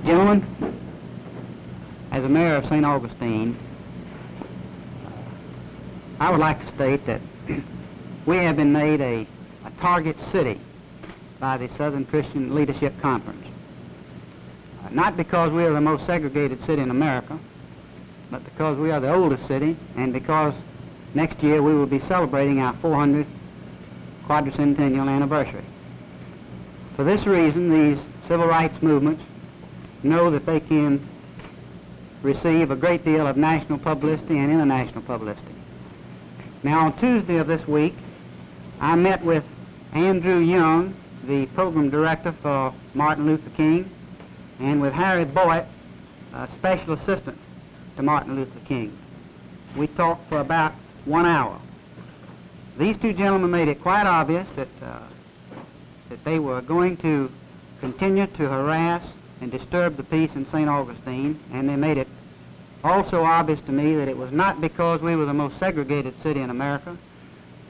Gentlemen, as a mayor of St. Augustine, I would like to state that we have been made a target city by the Southern Christian Leadership Conference. Not because we are the most segregated city in America, but because we are the oldest city, and because next year we will be celebrating our 400th quadricentennial anniversary. For this reason, these civil rights movements know that they can receive a great deal of national publicity and international publicity. Now, on Tuesday of this week, I met with Andrew Young, the program director for Martin Luther King, and with Harry Boyd, a special assistant to Martin Luther King. We talked for about 1 hour. These two gentlemen made it quite obvious that they were going to continue to harass and disturb the peace in St. Augustine, and they made it also obvious to me that it was not because we were the most segregated city in America,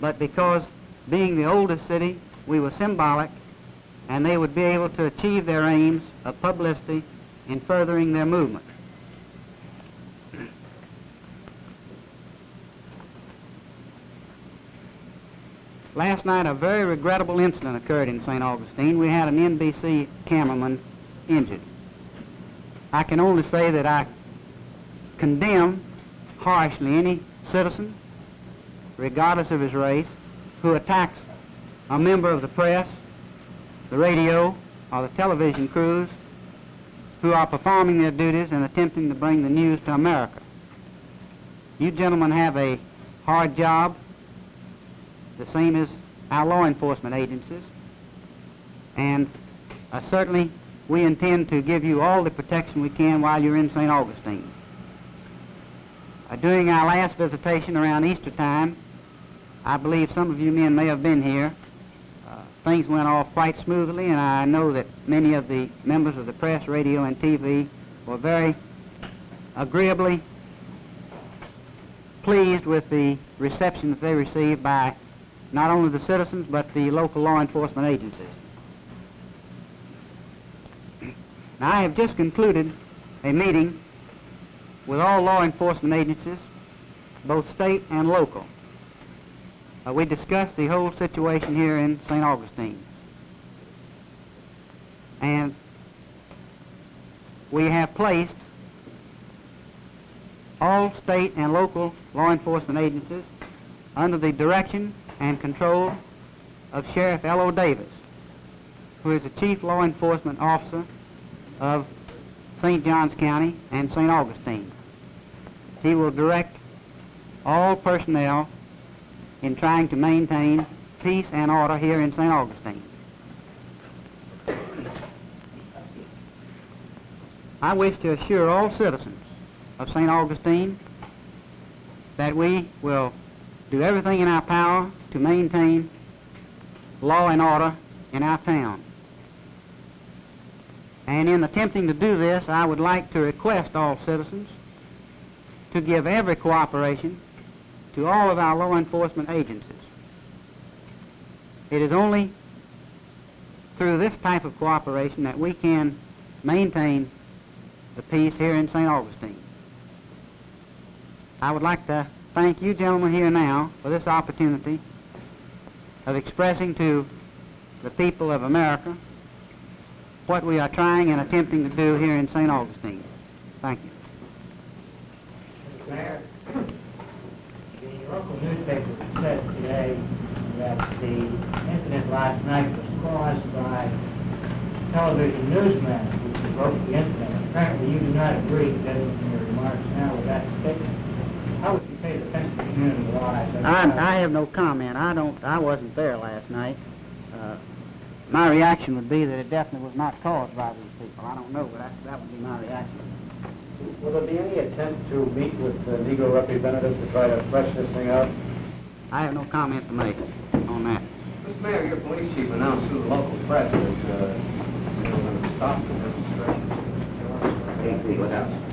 but because, being the oldest city, we were symbolic, and they would be able to achieve their aims of publicity in furthering their movement. Last night, a very regrettable incident occurred in St. Augustine. We had an NBC cameraman injured. I can only say that I condemn harshly any citizen, regardless of his race, who attacks a member of the press, the radio, or the television crews who are performing their duties and attempting to bring the news to America. You gentlemen have a hard job, the same as our law enforcement agencies, and certainly we intend to give you all the protection we can while you're in St. Augustine. During our last visitation around Easter time, I believe some of you men may have been here. Things went off quite smoothly, and I know that many of the members of the press, radio, and TV were very agreeably pleased with the reception that they received by not only the citizens, but the local law enforcement agencies. Now, I have just concluded a meeting with all law enforcement agencies, both state and local. We discussed the whole situation here in St. Augustine. And we have placed all state and local law enforcement agencies under the direction and control of Sheriff L.O. Davis, who is the Chief Law Enforcement Officer of St. Johns County and St. Augustine. He will direct all personnel in trying to maintain peace and order here in St. Augustine. I wish to assure all citizens of St. Augustine that we will do everything in our power to maintain law and order in our town. And in attempting to do this, I would like to request all citizens to give every cooperation to all of our law enforcement agencies. It is only through this type of cooperation that we can maintain the peace here in St. Augustine. I would like to thank you gentlemen here now for this opportunity of expressing to the people of America what we are trying and attempting to do here in St. Augustine. Thank you. Mayor, the local newspaper said today that the incident last night was caused by television newsmen who provoked the incident. Apparently you do not agree, judging from your remarks now, with that statement. How would you say the Pennsylvania community lies? I have no comment. I wasn't there last night. My reaction would be that it definitely was not caused by these people. I don't know, but that would be my reaction. Will there be any attempt to meet with the Negro representatives to try to flesh this thing out? I have no comment to make on that. Mr. Mayor, your police chief announced through the local press that they were going to stop the demonstration. What else?